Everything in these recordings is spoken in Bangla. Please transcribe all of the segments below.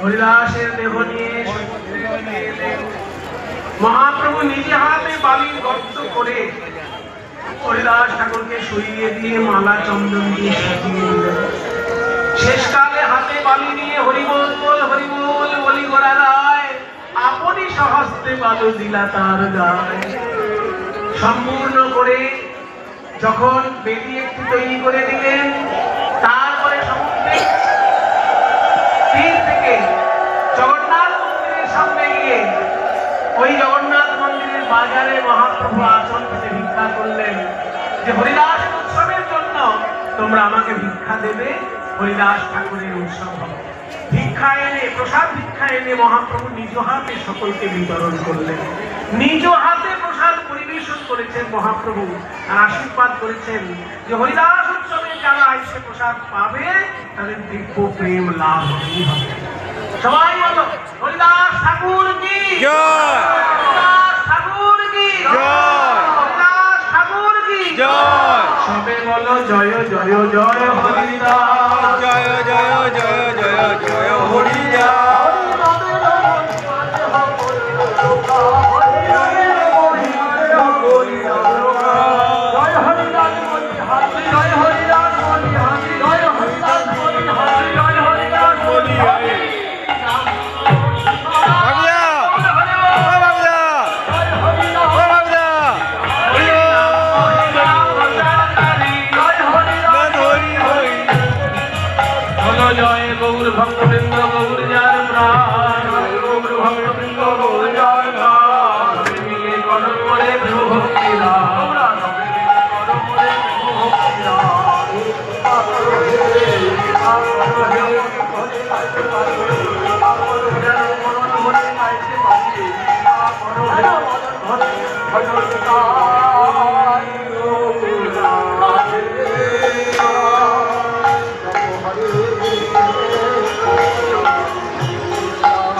হরিদাসের দেহ নিয়ে মহাপ্রভু নিজে হাতে বালির গর্ত করে হরিদাস ঠাকুরকে শুইয়ে দিয়ে মালা চন্দন দিয়ে সাজিয়ে দিলেন। শেষকালে হাতে বালি নিয়ে হরিবোল হরিবোল বলি গোড়া রায় আপনি সহস্তে বালু দিলা তার গায়ে। সম্পূর্ণ করে যখন বেদি একটি তৈরি করে দিলেন, তারপরে সমুদ্রের তীর থেকে জগন্নাথ মন্দিরের সামনে গিয়ে ওই জগন্নাথ মন্দিরের বাজারে মহাপ্রভু আসন পেতে ভিক্ষা করলেন যে হরিদাস উৎসবের জন্য তোমরা আমাকে ভিক্ষা দেবে, হরিদাস ঠাকুরের উৎসব হবে। ভিক্ষা এনে প্রসাদ ভিক্ষা এনে মহাপ্রভু নিজ হাতে সকলকে বিতরণ করলেন। নিজ হাতে প্রসাদ পরিবেশন করেছেন মহাপ্রভু আর আশীর্বাদ করেছেন যে হরিদাস উৎসবে যারা এসে প্রসাদ পাবে তাদের দিব্য প্রেম লাভ হবে। সবাই বলো হরিদাস ঠাকুর কি জয়, হরিদাস ঠাকুর কি জয়, হরিদাস ঠাকুর কি জয়। সবে বলো জয় জয় জয় হরিদাস, জয় জয় জয় জয় জয় হরিদাস। জয় গৌর ভক্তবৃন্দ গৌর যার প্রাণ, গৌর ভক্তবৃন্দ গৌর যার প্রাণ, মিলে করো করে প্রভু ভক্তি দান, করো করে প্রভু ভক্তি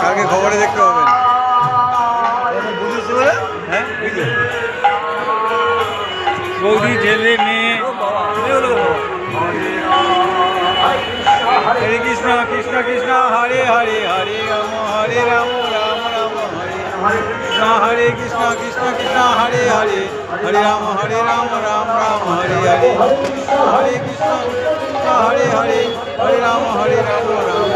কালকে খবরে দেখতে পাবেন। হ্যাঁ বৌদি ছেলে মেয়ে। হরে কৃষ্ণ কৃষ্ণ কৃষ্ণ হরে হরে হরে রাম রাম রাম হরে কৃষ্ণ, হরে কৃষ্ণ কৃষ্ণ কৃষ্ণ হরে হরে হরে রাম রাম রাম হরে হরে, হরে কৃষ্ণ কৃষ্ণ হরে হরে হরে রাম রাম